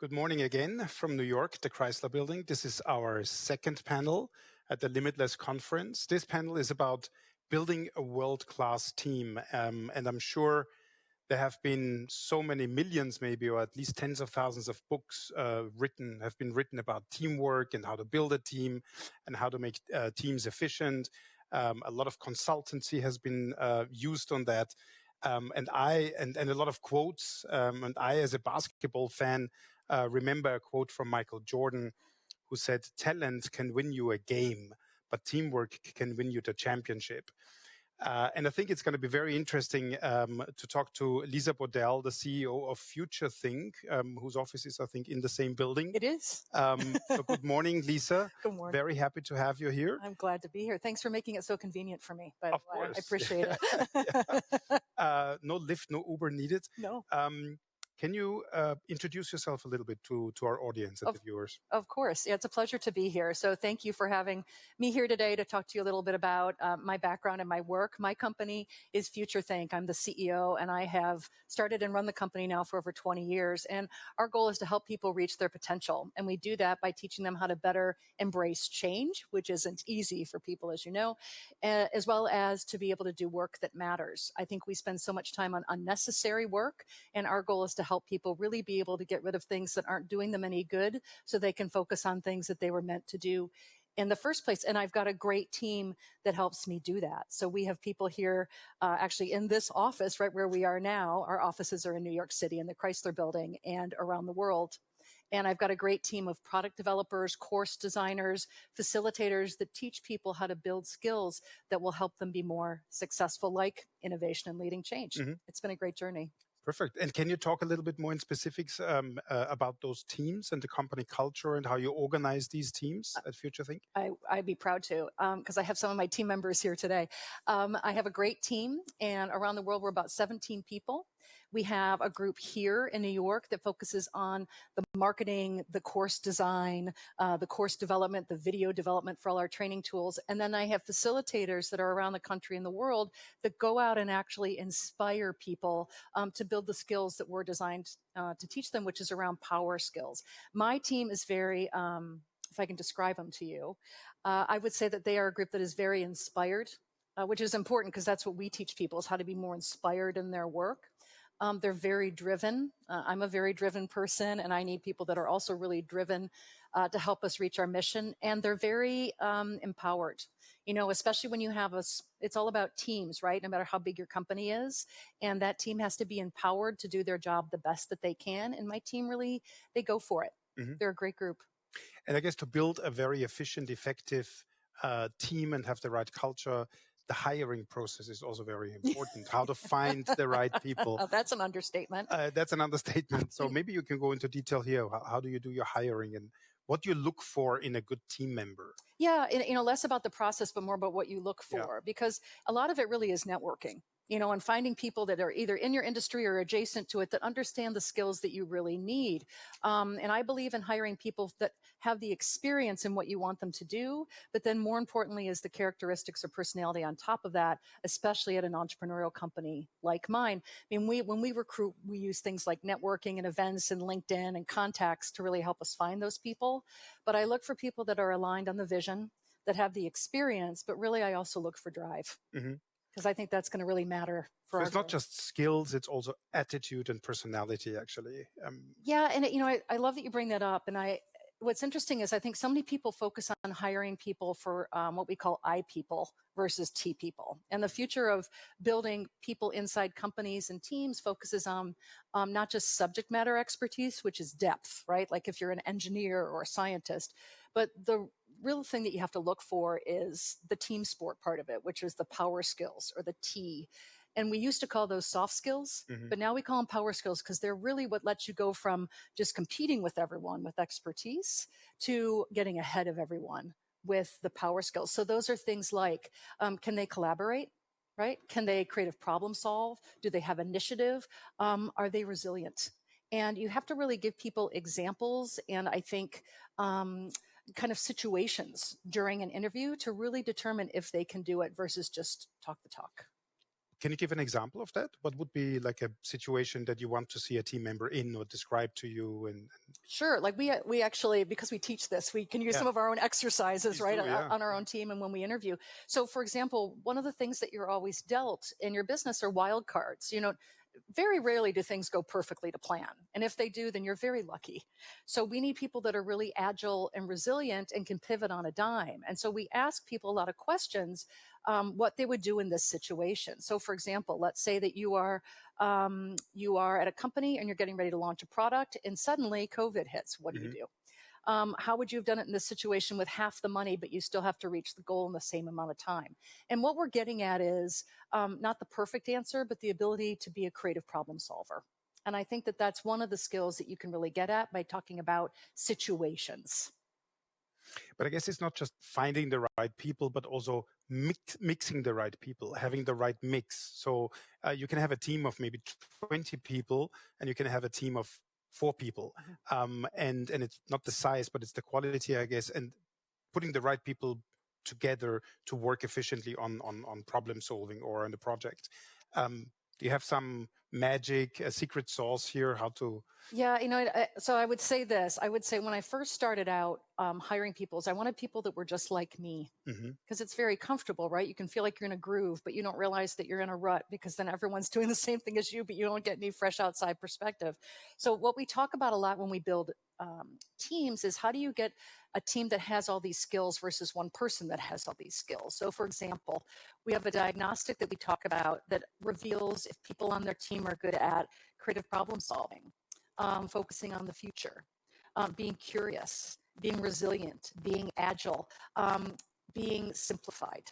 Good morning again from New York, the Chrysler Building. This is our second panel at the Limitless conference. This panel is about building a world-class team. And I'm sure there have been so many millions, maybe, or at least tens of thousands of books have been written about teamwork and how to build a team and how to make teams efficient. A lot of consultancy has been used on that. And a lot of quotes. And I, as a basketball fan, remember a quote from Michael Jordan, who said, "Talent can win you a game, but teamwork can win you the championship." And I think it's going to be very interesting to talk to Lisa Bodell, the CEO of FutureThink, whose office is, I think, in the same building. It is. So good morning, Lisa. Good morning. Very happy to have you here. I'm glad to be here. Thanks for making it so convenient for me. By Of the way, course. I appreciate it. No lift, no Uber needed. No. Can you introduce yourself a little bit to our audience and the viewers? Of course. Yeah, it's a pleasure to be here. So thank you for having me here today to talk to you a little bit about my background and my work. My company is FutureThink. I'm the CEO, and I have started and run the company now for over 20 years. And our goal is to help people reach their potential. And we do that by teaching them how to better embrace change, which isn't easy for people, as you know, as well as to be able to do work that matters. I think we spend so much time on unnecessary work, and our goal is to help people really be able to get rid of things that aren't doing them any good so they can focus on things that they were meant to do in the first place. And I've got a great team that helps me do that. So we have people here actually in this office, right where we are now. Our offices are in New York City in the Chrysler Building and around the world. And I've got a great team of product developers, course designers, facilitators that teach people how to build skills that will help them be more successful, like innovation and leading change. Mm-hmm. It's been a great journey. Perfect. And can you talk a little bit more in specifics about those teams and the company culture and how you organize these teams at FutureThink? I'd be proud to, because I have some of my team members here today. I have a great team, and around the world, we're about 17 people. We have a group here in New York that focuses on the marketing, the course design, the course development, the video development for all our training tools. And then I have facilitators that are around the country and the world that go out and actually inspire people to build the skills that we're designed to teach them, which is around power skills. My team is very, if I can describe them to you, I would say that they are a group that is very inspired, which is important because that's what we teach people, is how to be more inspired in their work. They're very driven. I'm a very driven person, and I need people that are also really driven to help us reach our mission. And they're very empowered, you know, especially when you have it's all about teams, right? No matter how big your company is. And that team has to be empowered to do their job the best that they can. And my team really, they go for it. Mm-hmm. They're a great group. And I guess to build a very efficient, effective team and have the right culture, the hiring process is also very important. How to find the right people. Oh, that's an understatement. That's an understatement. So maybe you can go into detail here. How do you do your hiring and what you look for in a good team member? Yeah, you know, less about the process, but more about what you look for, because a lot of it really is networking. You know, and finding people that are either in your industry or adjacent to it that understand the skills that you really need. And I believe in hiring people that have the experience in what you want them to do, but then more importantly is the characteristics or personality on top of that, especially at an entrepreneurial company like mine. I mean, when we recruit, we use things like networking and events and LinkedIn and contacts to really help us find those people. But I look for people that are aligned on the vision, that have the experience, but really I also look for drive. Mm-hmm. Because I think that's going to really matter for us. So it's not just skills, it's also attitude and personality, actually. Yeah, and you know, I love that you bring that up. And what's interesting is I think so many people focus on hiring people for what we call I people versus T people. And the future of building people inside companies and teams focuses on not just subject matter expertise, which is depth, right? Like if you're an engineer or a scientist, but the real thing that you have to look for is the team sport part of it, which is the power skills or the T. And we used to call those soft skills, mm-hmm. but now we call them power skills because they're really what lets you go from just competing with everyone with expertise to getting ahead of everyone with the power skills. So those are things like, can they collaborate? Right? Can they creative problem solve? Do they have initiative? Are they resilient? And you have to really give people examples and I think kind of situations during an interview to really determine if they can do it versus just talk the talk. Can you give an example of that? What would be like a situation that you want to see a team member in or describe to you? And Sure. Like we actually, because we teach this, we can use some of our own exercises, please right, do, yeah. on our own team and when we interview. So for example, one of the things that you're always dealt in your business are wild cards. You know, very rarely do things go perfectly to plan. And if they do, then you're very lucky. So we need people that are really agile and resilient and can pivot on a dime. And so we ask people a lot of questions, what they would do in this situation. So for example, let's say that you are at a company and you're getting ready to launch a product and suddenly COVID hits. What do you do? How would you have done it in this situation with half the money, but you still have to reach the goal in the same amount of time? And what we're getting at is not the perfect answer, but the ability to be a creative problem solver. And I think that that's one of the skills that you can really get at by talking about situations. But I guess it's not just finding the right people, but also mixing the right people, having the right mix. So you can have a team of maybe 20 people and you can have a team of 4 people. And it's not the size, but it's the quality, I guess, and putting the right people together to work efficiently on problem solving or on the project. Do you have some magic, a secret sauce here? How to? Yeah, you know, so I would say this. I would say when I first started out hiring people, is I wanted people that were just like me, because it's very comfortable, right? You can feel like you're in a groove, but you don't realize that you're in a rut because then everyone's doing the same thing as you, but you don't get any fresh outside perspective. So what we talk about a lot when we build teams is how do you get a team that has all these skills versus one person that has all these skills. So for example, we have a diagnostic that we talk about that reveals if people on their team are good at creative problem solving, focusing on the future, being curious, being resilient, being agile, being simplified.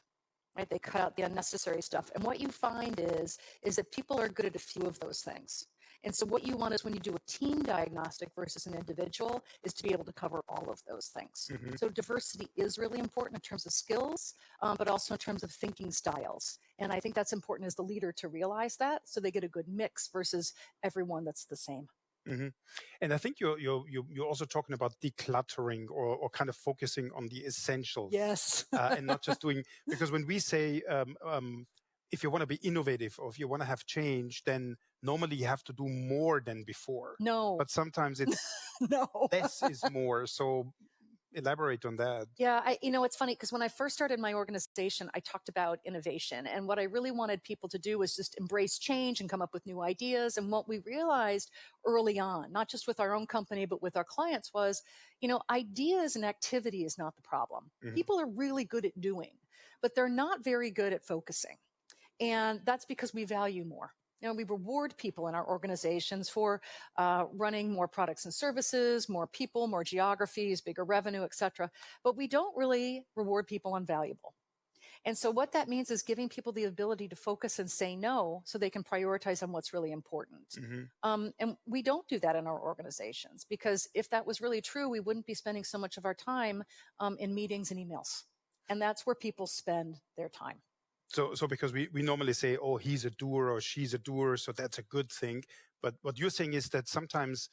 Right? They cut out the unnecessary stuff. And what you find is that people are good at a few of those things. And so what you want is when you do a team diagnostic versus an individual is to be able to cover all of those things. So diversity is really important in terms of skills, but also in terms of thinking styles. And I think that's important as the leader to realize that so they get a good mix versus everyone that's the same. And I think you're also talking about decluttering or kind of focusing on the essentials. Yes. And not just doing, because when we say, if you want to be innovative or if you want to have change, then normally you have to do more than before. No. But sometimes it's less is more. So elaborate on that. Yeah, you know, it's funny because when I first started my organization, I talked about innovation. And what I really wanted people to do was just embrace change and come up with new ideas. And what we realized early on, not just with our own company, but with our clients was, you know, ideas and activity is not the problem. People are really good at doing, but they're not very good at focusing. And that's because we value more. You know, we reward people in our organizations for running more products and services, more people, more geographies, bigger revenue, et cetera. But we don't really reward people on valuable. And so what that means is giving people the ability to focus and say no so they can prioritize on what's really important. And we don't do that in our organizations because if that was really true, we wouldn't be spending so much of our time in meetings and emails. And that's where people spend their time. So because we normally say, oh, he's a doer or she's a doer, so that's a good thing. But what you're saying is that sometimes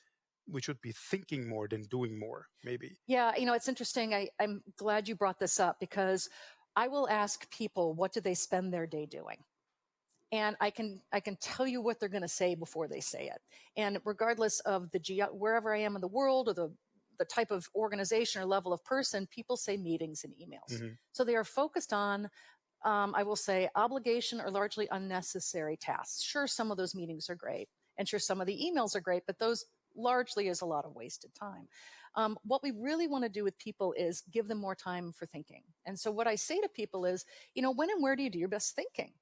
we should be thinking more than doing more, maybe. Yeah, you know, it's interesting. I'm glad you brought this up because I will ask people, what do they spend their day doing? And I can tell you what they're going to say before they say it. And regardless of wherever I am in the world or the type of organization or level of person, people say meetings and emails. So they are focused on I will say obligation or largely unnecessary tasks. Sure, some of those meetings are great. And sure, some of the emails are great, but those largely is a lot of wasted time. What we really want to do with people is give them more time for thinking. And so what I say to people is, you know, when and where do you do your best thinking?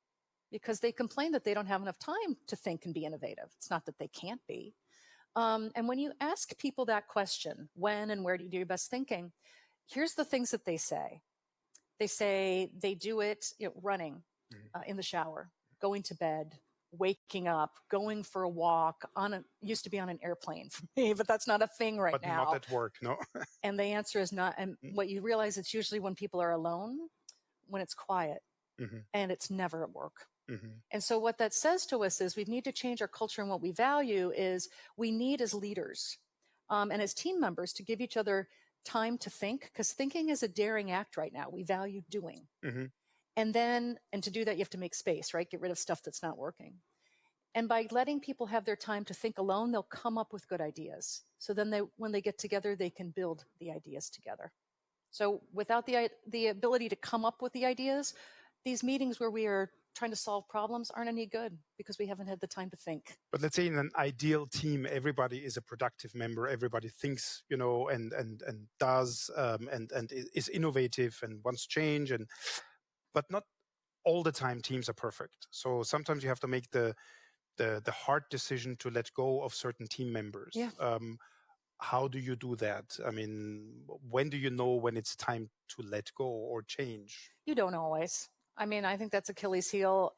Because they complain that they don't have enough time to think and be innovative. It's not that they can't be. And when you ask people that question, when and where do you do your best thinking? Here's the things that they say. They say they do it, you know, running in the shower, going to bed, waking up, going for a walk, used to be on an airplane for me, but that's not a thing now. But not at work, no. And the answer is not. And what you realize, it's usually when people are alone, when it's quiet, and it's never at work. And so what that says to us is we need to change our culture, and what we value is we need as leaders and as team members to give each other time to think, because thinking is a daring act right now. We value doing. And to do that, you have to make space, right? Get rid of stuff that's not working. And by letting people have their time to think alone, they'll come up with good ideas. So then when they get together, they can build the ideas together. So without the ability to come up with the ideas, these meetings where we are trying to solve problems aren't any good because we haven't had the time to think. But let's say in an ideal team, everybody is a productive member. Everybody thinks, and does, and is innovative and wants change. But not all the time teams are perfect. So sometimes you have to make the hard decision to let go of certain team members. Yeah. How do you do that? I mean, when do you know when it's time to let go or change? You don't always. I mean, I think that's Achilles' heel,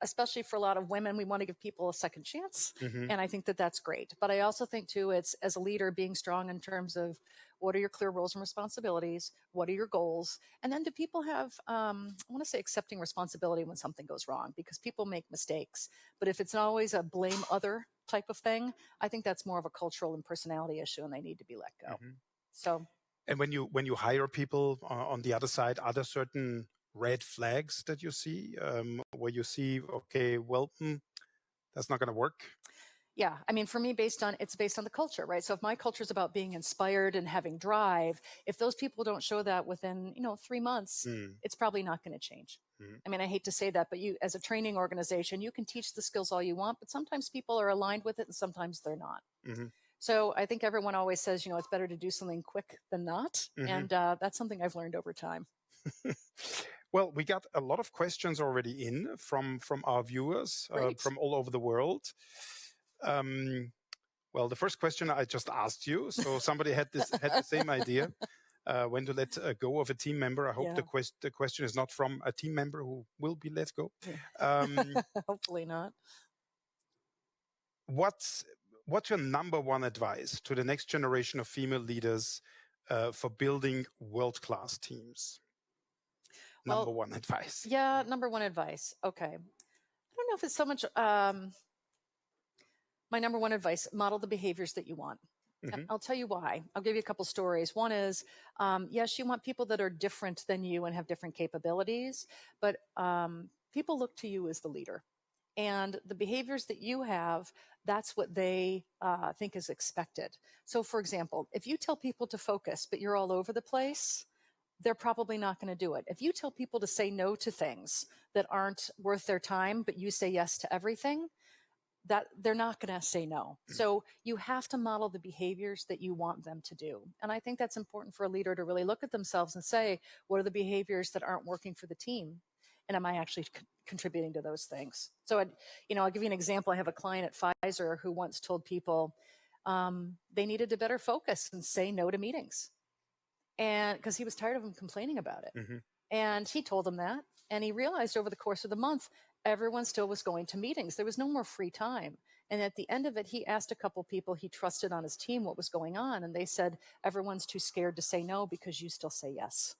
especially for a lot of women. We want to give people a second chance. Mm-hmm. And I think that that's great. But I also think, too, it's as a leader being strong in terms of what are your clear roles and responsibilities? What are your goals? And then do people have, I want to say, accepting responsibility when something goes wrong? Because people make mistakes. But if it's not always a blame other type of thing, I think that's more of a cultural and personality issue, and they need to be let go. Mm-hmm. So. And when you hire people on the other side, are there certain red flags that you see where you see, okay, well, that's not going to work? Yeah. I mean, for me, it's based on the culture, right? So if my culture is about being inspired and having drive, if those people don't show that within, 3 months, it's probably not going to change. I mean, I hate to say that, but you, as a training organization, you can teach the skills all you want, but sometimes people are aligned with it and sometimes they're not. Mm-hmm. So I think everyone always says, it's better to do something quick than not. And that's something I've learned over time. Well, we got a lot of questions already in from our viewers from all over the world. Well, the first question I just asked you, so somebody had the same idea. When to let go of a team member. I hope the question is not from a team member who will be let go. Hopefully not. What's your number one advice to the next generation of female leaders for building world-class teams? Number one advice. Yeah, number one advice. Okay. I don't know if it's so much my number one advice, model the behaviors that you want. And I'll tell you why. I'll give you a couple stories. One is, yes, you want people that are different than you and have different capabilities, but people look to you as the leader. And the behaviors that you have, that's what they think is expected. So, for example, if you tell people to focus, but you're all over the place, they're probably not going to do it. If you tell people to say no to things that aren't worth their time, but you say yes to everything, that they're not going to say no. So you have to model the behaviors that you want them to do. And I think that's important for a leader to really look at themselves and say, what are the behaviors that aren't working for the team? And am I actually contributing to those things? So, I'll give you an example. I have a client at Pfizer who once told people they needed to better focus and say no to meetings. And because he was tired of them complaining about it. And he told them that. And he realized over the course of the month, everyone still was going to meetings. There was no more free time. And at the end of it, he asked a couple people he trusted on his team what was going on. And they said, everyone's too scared to say no because you still say yes.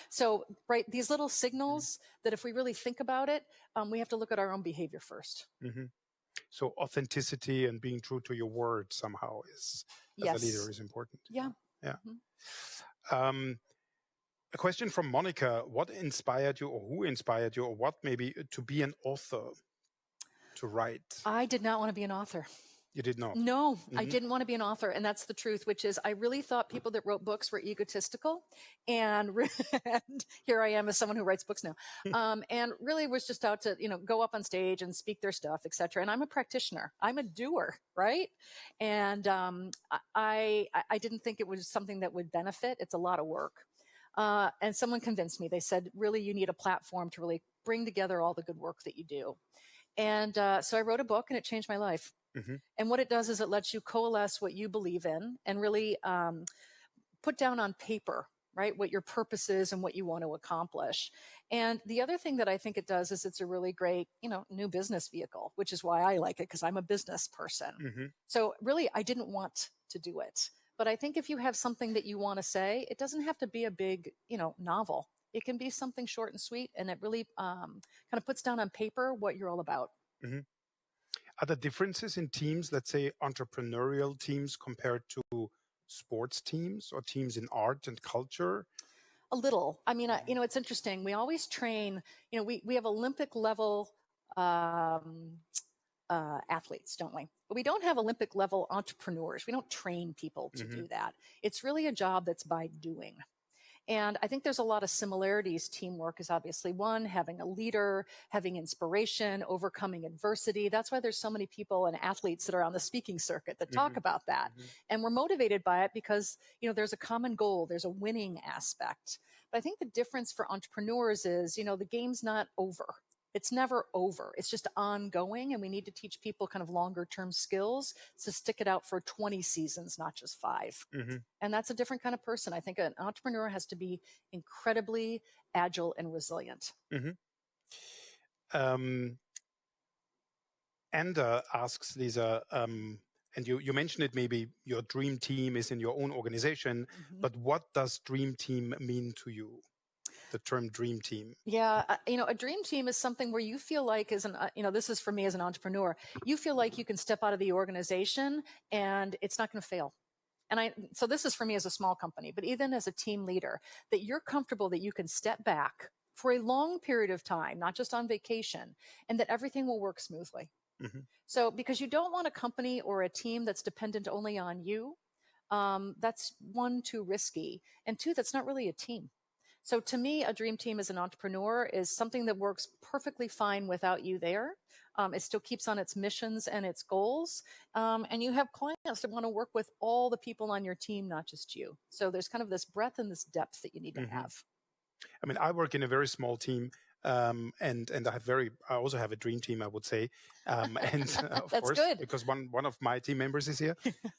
So, right, these little signals that if we really think about it, we have to look at our own behavior first. So authenticity and being true to your word somehow as a leader is important. Yeah. A question from Monica: what inspired you, or who inspired you, or what maybe to be an author, to write? I did not want to be an author. You did not? No, I didn't want to be an author. And that's the truth, which is I really thought people that wrote books were egotistical. And here I am as someone who writes books now. And really was just out to, go up on stage and speak their stuff, et cetera. And I'm a practitioner. I'm a doer, right? And I didn't think it was something that would benefit. It's a lot of work. And someone convinced me. They said, really, you need a platform to really bring together all the good work that you do. And so I wrote a book and it changed my life. And what it does is it lets you coalesce what you believe in and really put down on paper, right, what your purpose is and what you want to accomplish. And the other thing that I think it does is it's a really great, new business vehicle, which is why I like it, because I'm a business person. So really, I didn't want to do it. But I think if you have something that you want to say, it doesn't have to be a big, novel. It can be something short and sweet, and it really kind of puts down on paper what you're all about. Are there differences in teams, let's say entrepreneurial teams compared to sports teams or teams in art and culture? A little. I mean, it's interesting. We always train, we have Olympic level athletes, don't we? But we don't have Olympic level entrepreneurs. We don't train people to do that. It's really a job that's by doing. And I think there's a lot of similarities. Teamwork is obviously one, having a leader, having inspiration, overcoming adversity. That's why there's so many people and athletes that are on the speaking circuit that talk about that. And we're motivated by it because, there's a common goal, there's a winning aspect. But I think the difference for entrepreneurs is, the game's not over. It's never over. It's just ongoing. And we need to teach people kind of longer term skills to stick it out for 20 seasons, not just 5. And that's a different kind of person. I think an entrepreneur has to be incredibly agile and resilient. Anda asks, Lisa, and you mentioned it, maybe your dream team is in your own organization, but what does dream team mean to you? The term dream team. Yeah. A dream team is something where you feel like this is for me as an entrepreneur, you feel like you can step out of the organization and it's not going to fail. So this is for me as a small company, but even as a team leader, that you're comfortable that you can step back for a long period of time, not just on vacation, and that everything will work smoothly. So because you don't want a company or a team that's dependent only on you, that's one, too risky, and two, that's not really a team. So to me, a dream team as an entrepreneur is something that works perfectly fine without you there. It still keeps on its missions and its goals. And you have clients that want to work with all the people on your team, not just you. So there's kind of this breadth and this depth that you need to have. I mean, I work in a very small team. And I also have a dream team, I would say. And of That's course, good. because one of my team members is here.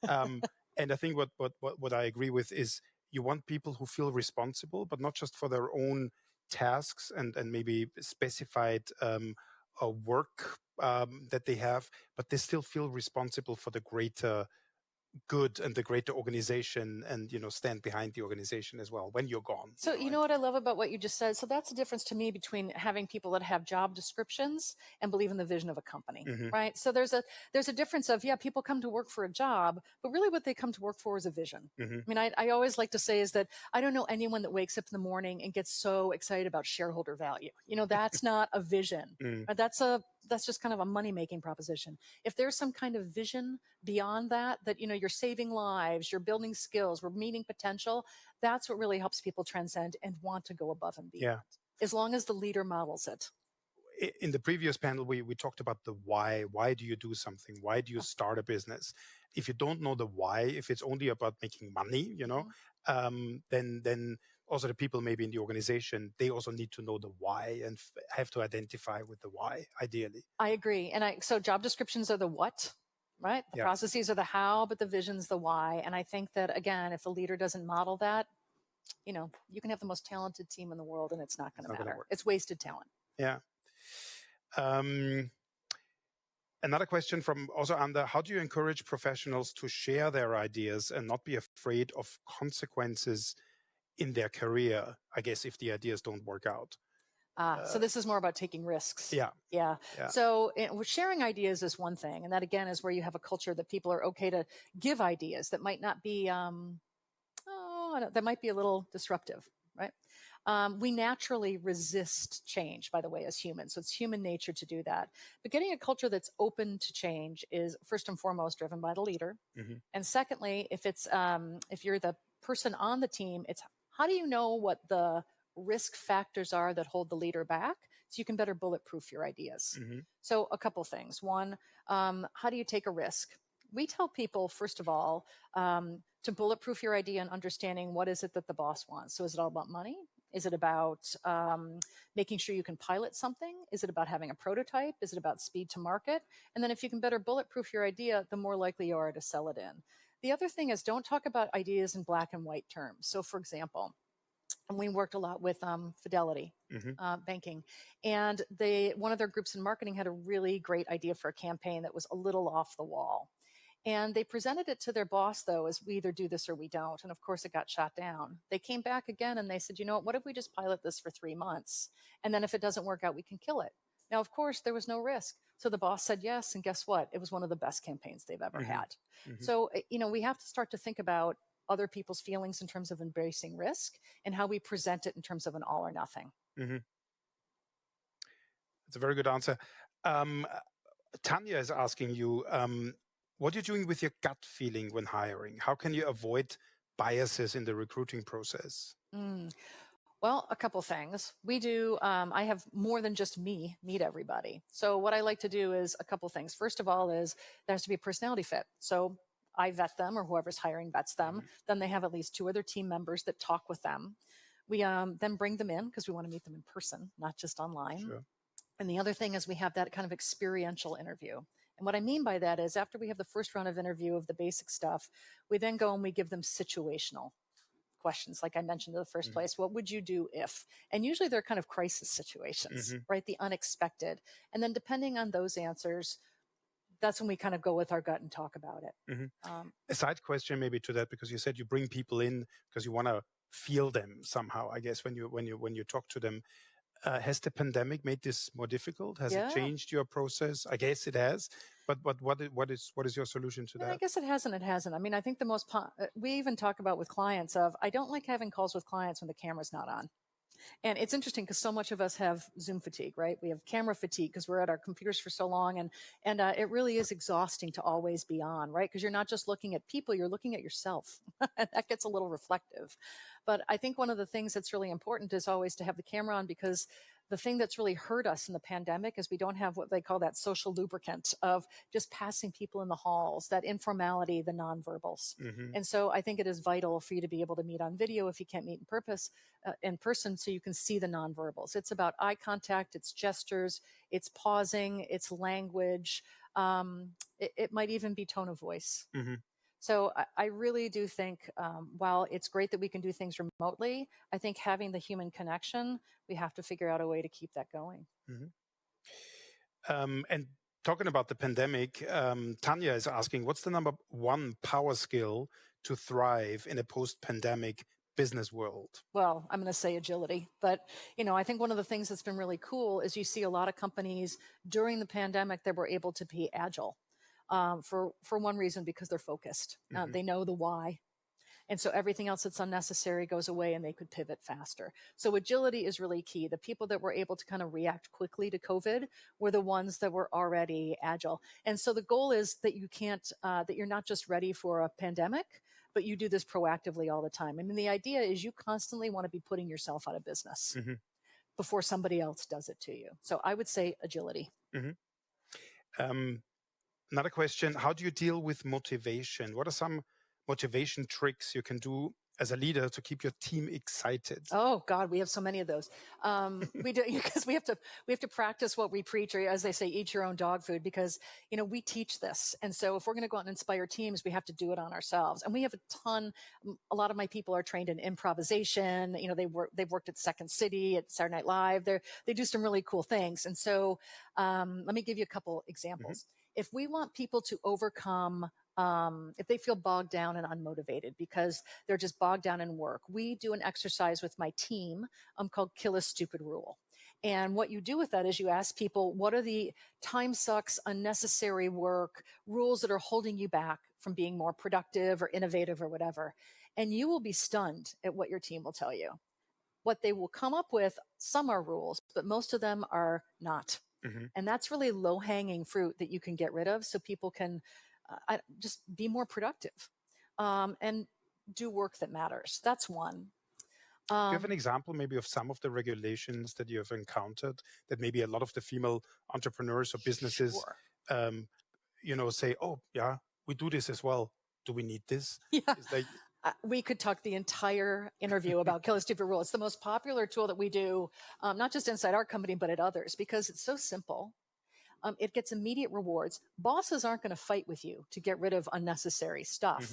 And I think what I agree with is, you want people who feel responsible, but not just for their own tasks and maybe specified work that they have, but they still feel responsible for the greater good and the greater organization, and stand behind the organization as well when you're gone. So you know what I love about what you just said? So that's the difference to me between having people that have job descriptions and believe in the vision of a company, right? So there's a difference of, people come to work for a job, but really what they come to work for is a vision. I mean, I always like to say is that I don't know anyone that wakes up in the morning and gets so excited about shareholder value. That's not a vision. Right? That's just kind of a money-making proposition. If there's some kind of vision beyond that, you're saving lives, you're building skills, we're meeting potential, that's what really helps people transcend and want to go above and beyond. As long as the leader models it. In the previous panel, we talked about the why. Why do you do something? Why do you start a business? If you don't know the why, if it's only about making money, then also the people maybe in the organization, they also need to know the why and have to identify with the why, ideally. I agree. So job descriptions are the what, right? The processes are the how, but the vision's the why. And I think that, again, if the leader doesn't model that, you can have the most talented team in the world and it's not going to matter. It's wasted talent. Yeah. Another question from also Anda: how do you encourage professionals to share their ideas and not be afraid of consequences in their career, I guess, if the ideas don't work out? So this is more about taking risks. Yeah. So sharing ideas is one thing. And that, again, is where you have a culture that people are okay to give ideas that might not be, that might be a little disruptive, right? We naturally resist change, by the way, as humans. So it's human nature to do that. But getting a culture that's open to change is first and foremost driven by the leader. And secondly, if you're the person on the team, it's how do you know what the risk factors are that hold the leader back so you can better bulletproof your ideas. So a couple things. One, how do you take a risk? We tell people, first of all, to bulletproof your idea and understanding what is it that the boss wants. So is it all about money? Is it about making sure you can pilot something? Is it about having a prototype? Is it about speed to market? And then if you can better bulletproof your idea, the more likely you are to sell it in. The other thing is, don't talk about ideas in black and white terms. So for example, and we worked a lot with Fidelity banking, and one of their groups in marketing had a really great idea for a campaign that was a little off the wall. And they presented it to their boss, though, as we either do this or we don't. And of course, it got shot down. They came back again and they said, what if we just pilot this for 3 months? And then if it doesn't work out, we can kill it. Now, of course, there was no risk. So the boss said yes. And guess what? It was one of the best campaigns they've ever had. So, we have to start to think about other people's feelings in terms of embracing risk and how we present it in terms of an all or nothing. Mm-hmm. That's a very good answer. Um, Tanya is asking you, what are you doing with your gut feeling when hiring? How can you avoid biases in the recruiting process? Well, a couple things. We do, I have more than just me meet everybody. So what I like to do is a couple things. First of all is there has to be a personality fit. So I vet them, or whoever's hiring vets them. Mm-hmm. Then they have at least 2 other team members that talk with them. We then bring them in because we want to meet them in person, not just online. Sure. And the other thing is we have that kind of experiential interview. And what I mean by that is after we have the first round of interview of the basic stuff, we then go and we give them situational questions, like I mentioned in the first place. What would you do if? And usually they're kind of crisis situations, right? The unexpected. And then depending on those answers, that's when we kind of go with our gut and talk about it. A side question maybe to that, because you said you bring people in because you want to feel them somehow, I guess, when you talk to them. Has the pandemic made this more difficult? Has it changed your process? I guess it has. But what is your solution to that? I guess it hasn't. It hasn't. I mean, I think the most we even talk about with clients of I don't like having calls with clients when the camera's not on. And it's interesting because so much of us have Zoom fatigue, right? We have camera fatigue because we're at our computers for so long. And it really is exhausting to always be on, right? Because you're not just looking at people, you're looking at yourself. That gets a little reflective. But I think one of the things that's really important is always to have the camera on, because the thing that's really hurt us in the pandemic is we don't have what they call that social lubricant of just passing people in the halls, that informality, the nonverbals. And so I think it is vital for you to be able to meet on video if you can't meet in person, so you can see the nonverbals. It's about eye contact, it's gestures, it's pausing, it's language. It might even be tone of voice. So I really do think while it's great that we can do things remotely, I think having the human connection, we have to figure out a way to keep that going. And talking about the pandemic, Tanya is asking, what's the number one power skill to thrive in a post-pandemic business world? Well, I'm going to say agility, but I think one of the things that's been really cool is you see a lot of companies during the pandemic that were able to be agile. For one reason, because they're focused. They know the why. And so everything else that's unnecessary goes away and they could pivot faster. So agility is really key. The people that were able to kind of react quickly to COVID were the ones that were already agile. And so the goal is that that you're not just ready for a pandemic, but you do this proactively all the time. I mean, the idea is you constantly want to be putting yourself out of business before somebody else does it to you. So I would say agility. Another question, how do you deal with motivation? What are some motivation tricks you can do as a leader to keep your team excited? Oh God, we have so many of those. We do, because we have to practice what we preach, or as they say, eat your own dog food, because we teach this. And so if we're going to go out and inspire teams, we have to do it on ourselves. And we have a lot of my people are trained in improvisation. They've worked at Second City, at Saturday Night Live. They do some really cool things. And so let me give you a couple examples. If we want people to overcome, if they feel bogged down and unmotivated because they're just bogged down in work, we do an exercise with my team called Kill a Stupid Rule. And what you do with that is you ask people, what are the time sucks, unnecessary work, rules that are holding you back from being more productive or innovative or whatever? And you will be stunned at what your team will tell you. What they will come up with, some are rules, but most of them are not. And that's really low-hanging fruit that you can get rid of so people can just be more productive and do work that matters. That's one. Do you have an example maybe of some of the regulations that you have encountered that maybe a lot of the female entrepreneurs or businesses, say, oh, yeah, we do this as well. Do we need this? Yeah. We could talk the entire interview about Kill a Stupid Rule. It's the most popular tool that we do, not just inside our company, but at others, because it's so simple. It gets immediate rewards. Bosses aren't going to fight with you to get rid of unnecessary stuff.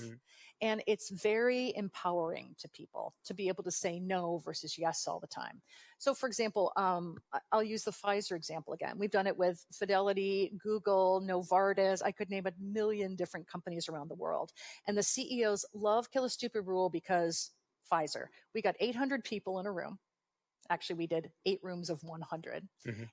And it's very empowering to people to be able to say no versus yes all the time. So for example, I'll use the Pfizer example again. We've done it with Fidelity, Google, Novartis. I could name a million different companies around the world. And the CEOs love Kill a Stupid Rule because Pfizer. We got 800 people in a room. Actually, we did 8 rooms of 100.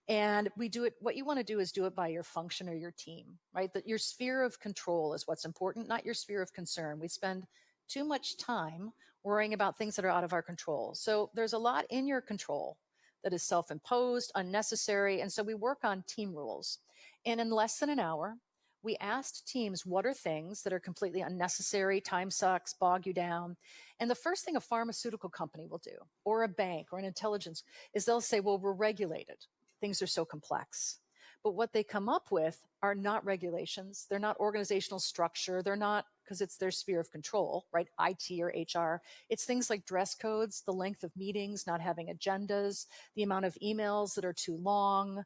And we do it. What you want to do is do it by your function or your team, right? That your sphere of control is what's important, not your sphere of concern. We spend too much time worrying about things that are out of our control. So there's a lot in your control that is self-imposed, unnecessary. And so we work on team rules. And in less than an hour, we asked teams what are things that are completely unnecessary, time sucks, bog you down. And the first thing a pharmaceutical company will do, or a bank or an intelligence, is they'll say, well, we're regulated. Things are so complex. But what they come up with are not regulations. They're not organizational structure. They're not, because it's their sphere of control, right? IT or HR. It's things like dress codes, the length of meetings, not having agendas, the amount of emails that are too long,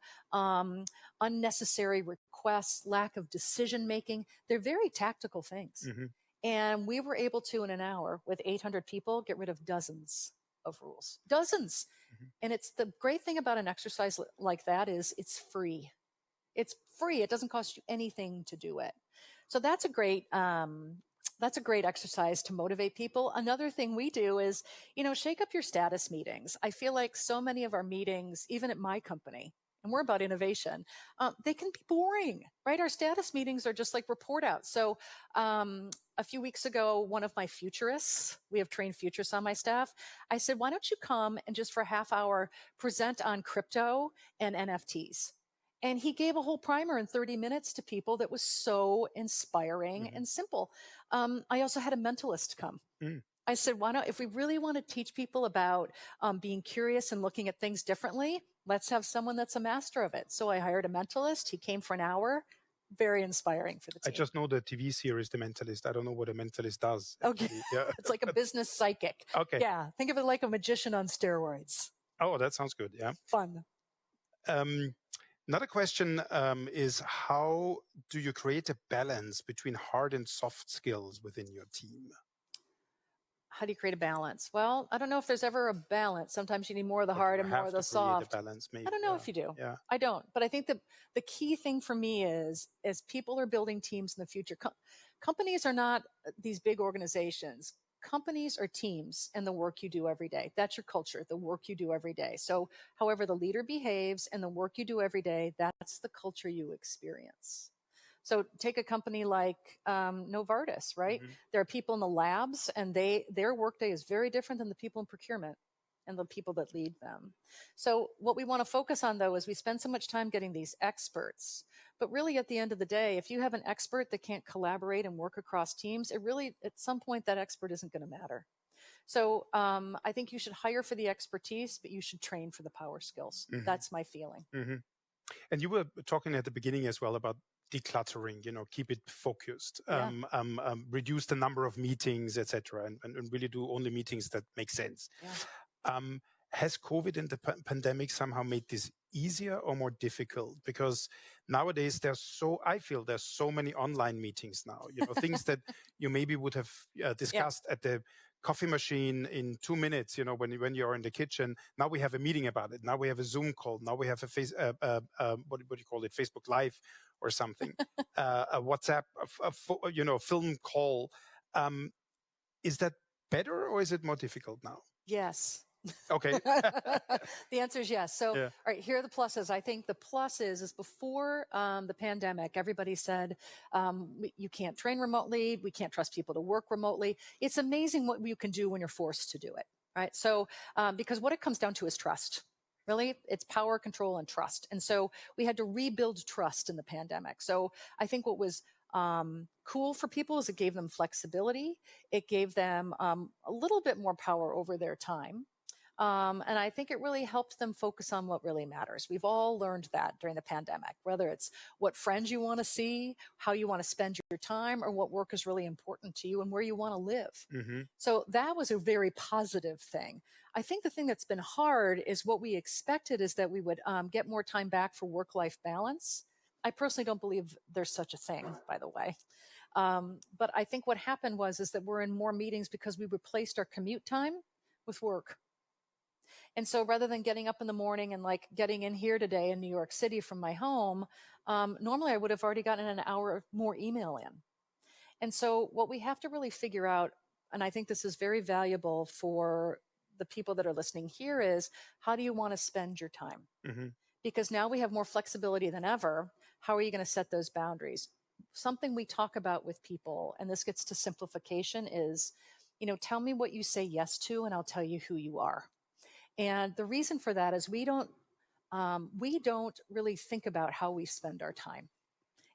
unnecessary requests, lack of decision making. They're very tactical things. Mm-hmm. And we were able to, in an hour, with 800 people, get rid of dozens of rules. Dozens. Mm-hmm. And it's the great thing about an exercise like that is it's free. It's free. It doesn't cost you anything to do it. So that's a great exercise to motivate people. Another thing we do is, shake up your status meetings. I feel like so many of our meetings, even at my company, and we're about innovation, they can be boring, right? Our status meetings are just like report outs. So a few weeks ago, one of my futurists, we have trained futurists on my staff, I said, why don't you come and just for a half hour present on crypto and NFTs? And he gave a whole primer in 30 minutes to people that was so inspiring and simple. I also had a mentalist come. I said, why not, if we really want to teach people about being curious and looking at things differently, let's have someone that's a master of it. So I hired a mentalist. He came for an hour. Very inspiring for the team. I just know the TV series, The Mentalist. I don't know what a mentalist does. Okay. Yeah. It's like a business psychic. Okay. Yeah. Think of it like a magician on steroids. Oh, that sounds good. Yeah. Fun. Another question is, how do you create a balance between hard and soft skills within your team? How do you create a balance? Well, I don't know if there's ever a balance. Sometimes you need more of the hard and more of the soft. Balance, maybe. I don't know if you do. Yeah. I don't. But I think the key thing for me is, as people are building teams in the future, companies are not these big organizations. Companies are teams and the work you do every day. That's your culture, the work you do every day. So however the leader behaves and the work you do every day, that's the culture you experience. So take a company like Novartis, right? Mm-hmm. There are people in the labs and their workday is very different than the people in procurement and the people that lead them. So what we want to focus on, though, is we spend so much time getting these experts. But really, at the end of the day, if you have an expert that can't collaborate and work across teams, it really, at some point, that expert isn't going to matter. So I think you should hire for the expertise, but you should train for the power skills. Mm-hmm. That's my feeling. Mm-hmm. And you were talking at the beginning as well about decluttering, keep it focused, yeah. Reduce the number of meetings, etc., and really do only meetings that make sense. Yeah. Has COVID and the pandemic somehow made this easier or more difficult? Because nowadays I feel there's so many online meetings now, things that you maybe would have discussed at the coffee machine in 2 minutes, when you're in the kitchen. Now we have a meeting about it. Now we have a Zoom call. Now we have a what do you call it? Facebook Live or something, a WhatsApp, film call. Is that better or is it more difficult now? Yes. Okay. The answer is yes. So, yeah. All right, here are the pluses. I think the plus is before the pandemic, everybody said, you can't train remotely. We can't trust people to work remotely. It's amazing what you can do when you're forced to do it, right? So, because what it comes down to is trust. Really, it's power, control, and trust. And so we had to rebuild trust in the pandemic. So I think what was cool for people is it gave them flexibility. It gave them a little bit more power over their time. And I think it really helped them focus on what really matters. We've all learned that during the pandemic, whether it's what friends you want to see, how you want to spend your time, or what work is really important to you and where you want to live. Mm-hmm. So that was a very positive thing. I think the thing that's been hard is what we expected is that we would get more time back for work-life balance. I personally don't believe there's such a thing, by the way. But I think what happened is that we're in more meetings because we replaced our commute time with work. And so rather than getting up in the morning and like getting in here today in New York City from my home, normally I would have already gotten an hour more email in. And so what we have to really figure out, and I think this is very valuable for the people that are listening here, is how do you want to spend your time? Mm-hmm. Because now we have more flexibility than ever. How are you going to set those boundaries? something we talk about with people, and this gets to simplification, is, tell me what you say yes to, and I'll tell you who you are. And the reason for that is we don't really think about how we spend our time.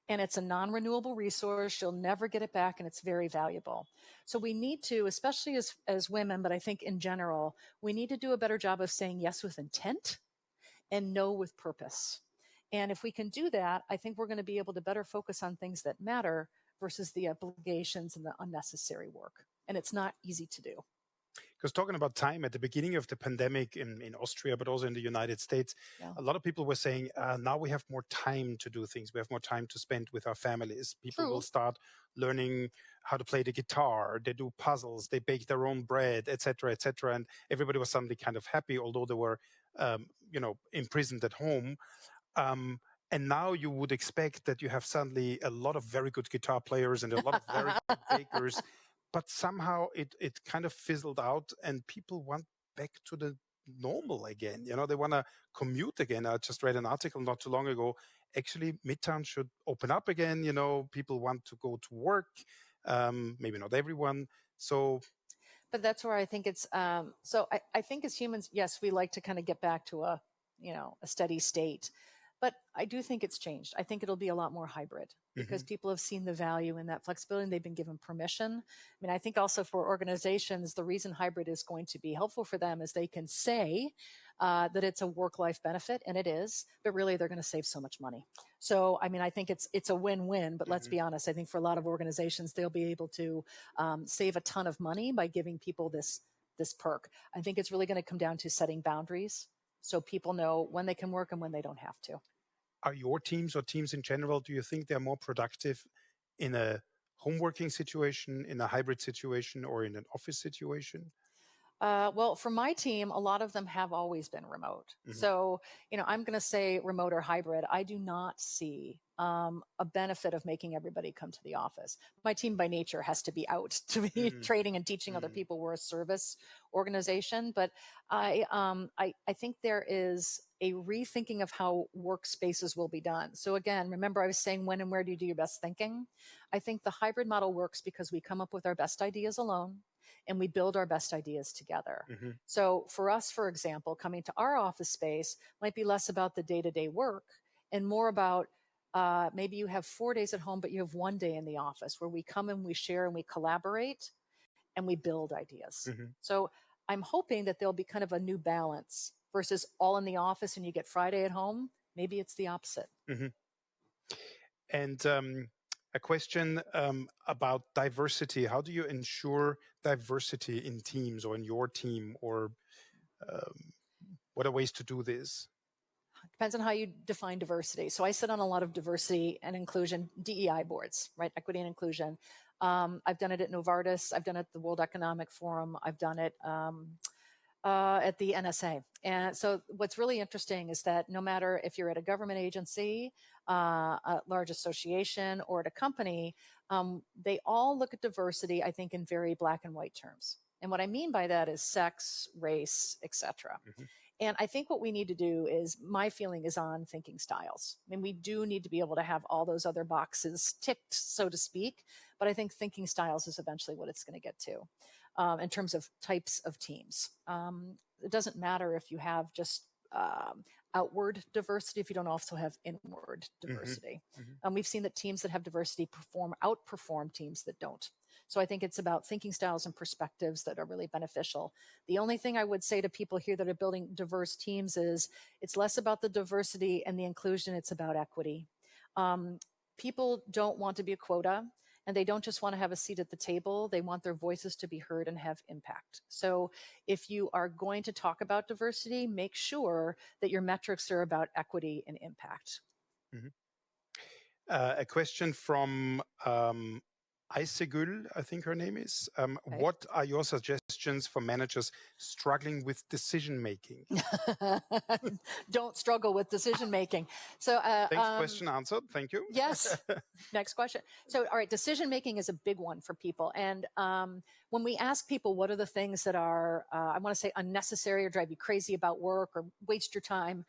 And it's a non-renewable resource. You'll never get it back, and it's very valuable. So we need to, especially as women, but I think in general, we need to do a better job of saying yes with intent and no with purpose. And if we can do that, I think we're going to be able to better focus on things that matter versus the obligations and the unnecessary work. And it's not easy to do. Because talking about time, at the beginning of the pandemic in Austria, but also in the United States, a lot of people were saying, now we have more time to do things. We have more time to spend with our families. People will start learning how to play the guitar. They do puzzles. They bake their own bread, etc., etc. And everybody was suddenly kind of happy, although they were, imprisoned at home. And now you would expect that you have suddenly a lot of very good guitar players and a lot of very good bakers. But somehow it kind of fizzled out, and people want back to the normal again. They want to commute again. I just read an article not too long ago. Actually, Midtown should open up again. People want to go to work. Maybe not everyone. But that's where I think it's, so I think as humans, yes, we like to kind of get back to a steady state. But I do think it's changed. I think it'll be a lot more hybrid because people have seen the value in that flexibility and they've been given permission. I mean, I think also for organizations, the reason hybrid is going to be helpful for them is they can say that it's a work-life benefit, and it is, but really they're going to save so much money. So, I mean, I think it's a win-win, but let's be honest. I think for a lot of organizations, they'll be able to save a ton of money by giving people this perk. I think it's really going to come down to setting boundaries so people know when they can work and when they don't have to. Are your teams or teams in general, do you think they're more productive in a home working situation, in a hybrid situation, or in an office situation? Well, for my team, a lot of them have always been remote. So, I'm going to say remote or hybrid. I do not see a benefit of making everybody come to the office. My team by nature has to be out to be trading and teaching other people. We're a service organization, but I think there is a rethinking of how workspaces will be done. So again, remember I was saying when and where do you do your best thinking? I think the hybrid model works because we come up with our best ideas alone and we build our best ideas together. So for us, for example, coming to our office space might be less about the day-to-day work and more about maybe you have 4 days at home, but you have 1 day in the office where we come and we share and we collaborate and we build ideas. So I'm hoping that there'll be kind of a new balance versus all in the office and you get Friday at home. Maybe it's the opposite. And a question about diversity. How do you ensure diversity in teams or in your team, or what are ways to do this? Depends on how you define diversity. So I sit on a lot of diversity and inclusion, DEI boards, right? Equity and inclusion. I've done it at Novartis. I've done it at the World Economic Forum. I've done it at the NSA. And so what's really interesting is that no matter if you're at a government agency, a large association, or at a company, they all look at diversity, I think, in very black and white terms. And what I mean by that is sex, race, etc. And I think what we need to do is, my feeling is on thinking styles. I mean, we do need to be able to have all those other boxes ticked, so to speak, but I think thinking styles is eventually what it's going to get to in terms of types of teams. It doesn't matter if you have just outward diversity if you don't also have inward diversity. We've seen that teams that have diversity outperform teams that don't. So I think it's about thinking styles and perspectives that are really beneficial. The only thing I would say to people here that are building diverse teams is it's less about the diversity and the inclusion, it's about equity. People don't want to be a quota, and they don't just want to have a seat at the table. They want their voices to be heard and have impact. So if you are going to talk about diversity, make sure that your metrics are about equity and impact. A question from Aysegül, I think her name is. Okay. What are your suggestions for managers struggling with decision making? Don't struggle with decision making. So, Thanks, question answered. Thank you. yes. Next question. So, all right, decision making is a big one for people. And when we ask people what are the things that are, I want to say, unnecessary or drive you crazy about work or waste your time,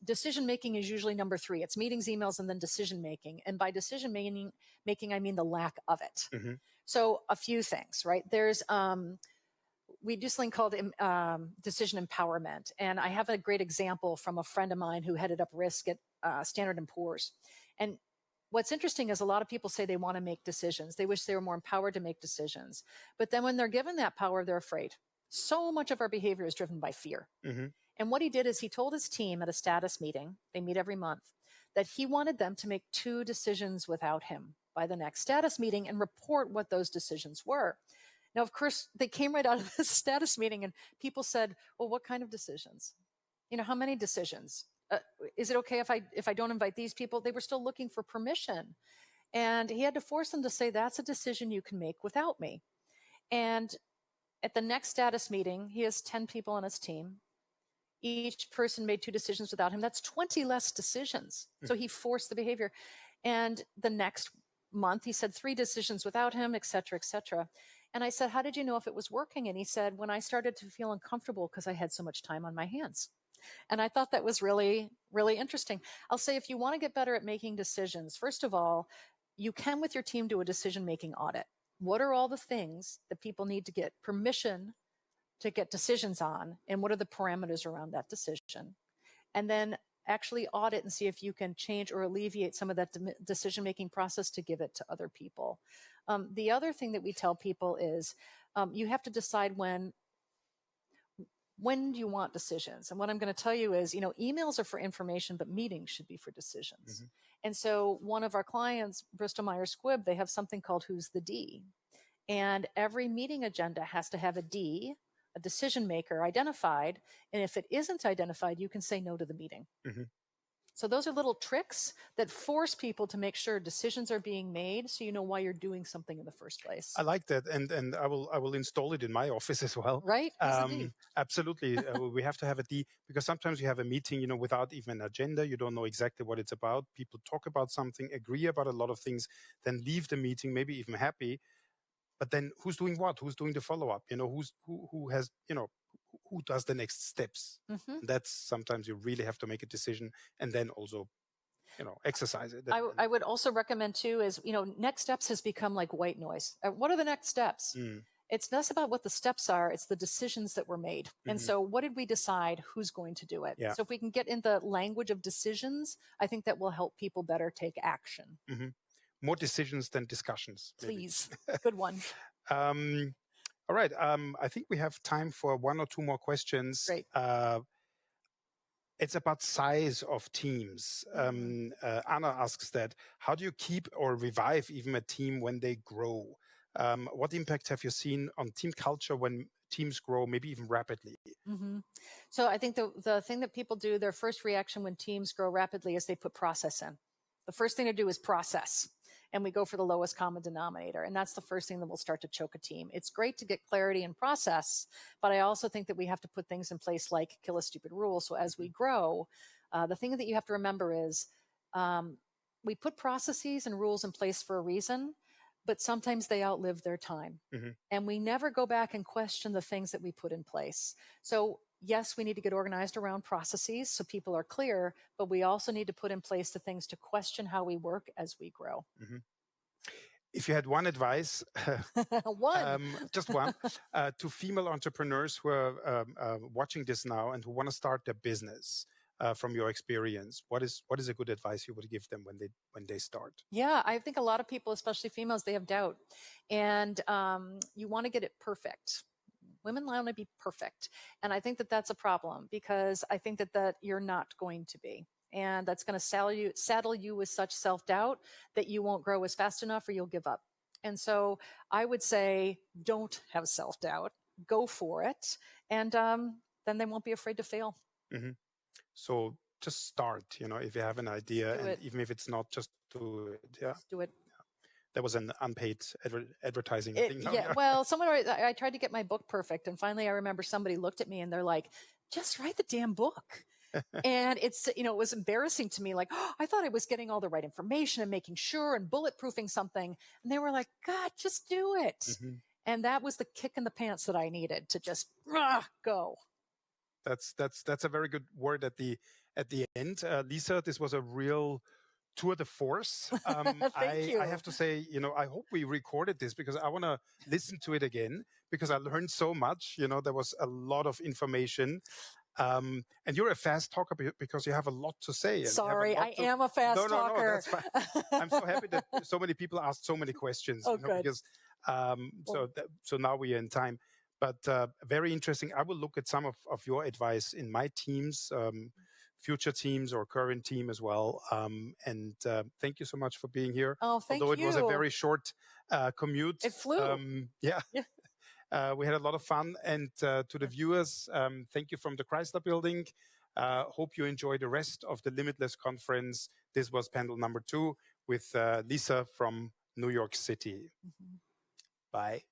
decision making is usually number 3. It's meetings, emails, and then decision making. And by decision making, I mean the lack of it. Mm-hmm. So, a few things, right? There's we do something called decision empowerment. And I have a great example from a friend of mine who headed up risk at Standard & Poor's. And what's interesting is a lot of people say they want to make decisions. They wish they were more empowered to make decisions. But then when they're given that power, they're afraid. So much of our behavior is driven by fear. Mm-hmm. And what he did is he told his team at a status meeting, they meet every month, that he wanted them to make 2 decisions without him by the next status meeting and report what those decisions were. Now, of course, they came right out of the status meeting and people said, well, what kind of decisions? How many decisions? Is it okay if I don't invite these people? They were still looking for permission. And he had to force them to say, that's a decision you can make without me. And at the next status meeting, he has 10 people on his team. Each person made 2 decisions without him. That's 20 less decisions. So he forced the behavior. And the next month, he said 3 decisions without him, et cetera, et cetera. And I said, how did you know if it was working? And he said, when I started to feel uncomfortable because I had so much time on my hands. And I thought that was really, really interesting. I'll say, if you want to get better at making decisions, first of all, you can with your team do a decision-making audit. What are all the things that people need to get permission to get decisions on? And what are the parameters around that decision? And then actually audit and see if you can change or alleviate some of that decision-making process to give it to other people. The other thing that we tell people is you have to decide when do you want decisions? And what I'm going to tell you is, emails are for information, but meetings should be for decisions. Mm-hmm. And so one of our clients, Bristol Myers Squibb, they have something called Who's the D? And every meeting agenda has to have a D, a decision maker identified. And if it isn't identified, you can say no to the meeting. Mm-hmm. So those are little tricks that force people to make sure decisions are being made, so you know why you're doing something in the first place. I like that, and I will install it in my office as well. Right? Absolutely, we have to have a D, because sometimes you have a meeting, without even an agenda. You don't know exactly what it's about. People talk about something, agree about a lot of things, then leave the meeting, maybe even happy. But then who's doing what? Who's doing the follow-up? Who has, who does the next steps? Mm-hmm. That's sometimes you really have to make a decision and then also, exercise it. I would also recommend too is, next steps has become like white noise. What are the next steps? It's less about what the steps are. It's the decisions that were made. Mm-hmm. And so what did we decide? Who's going to do it? Yeah. So if we can get in the language of decisions, I think that will help people better take action. Mm-hmm. More decisions than discussions. Please. Good one. All right. I think we have time for 1 or 2 more questions. Great. It's about size of teams. Anna asks that. How do you keep or revive even a team when they grow? What impact have you seen on team culture when teams grow, maybe even rapidly? Mm-hmm. So I think the thing that people do, their first reaction when teams grow rapidly is they put process in. The first thing to do is process. And we go for the lowest common denominator. And that's the first thing that will start to choke a team. It's great to get clarity and process, but I also think that we have to put things in place like kill a stupid rule. So as we grow, the thing that you have to remember is we put processes and rules in place for a reason, but sometimes they outlive their time. Mm-hmm. And we never go back and question the things that we put in place. So yes, we need to get organized around processes so people are clear, but we also need to put in place the things to question how we work as we grow. Mm-hmm. If you had one advice, just one, to female entrepreneurs who are watching this now and who want to start their business, from your experience, what is a good advice you would give them when they start? Yeah, I think a lot of people, especially females, they have doubt, and you want to get it perfect. Women want to be perfect. And I think that that's a problem, because I think that you're not going to be. And that's going to saddle you with such self-doubt that you won't grow as fast enough or you'll give up. And so I would say, don't have self-doubt. Go for it. And then they won't be afraid to fail. Mm-hmm. So just start, if you have an idea, and even if it's not, just do it. Yeah. Just do it. That was an unpaid advertising thing. Yeah, well, I tried to get my book perfect, and finally I remember somebody looked at me and they're like, just write the damn book. And it's, it was embarrassing to me. Like, oh, I thought I was getting all the right information and making sure and bulletproofing something. And they were like, God, just do it. Mm-hmm. And that was the kick in the pants that I needed to just go. That's a very good word at the end. Lisa, this was a real tour de force. Thank you. I have to say, I hope we recorded this because I want to listen to it again because I learned so much. There was a lot of information. And you're a fast talker because you have a lot to say. And Sorry, I am a fast talker. No, that's fine. I'm so happy that so many people asked so many questions. Oh, good. Because so now we are in time. But very interesting. I will look at some of your advice in my teams, future teams or current team as well. And thank you so much for being here. Oh, thank you. Although it was a very short commute. It flew. Yeah. We had a lot of fun. And to the viewers, thank you from the Chrysler Building. Hope you enjoy the rest of the Limitless conference. This was panel number 2 with Lisa from New York City. Mm-hmm. Bye.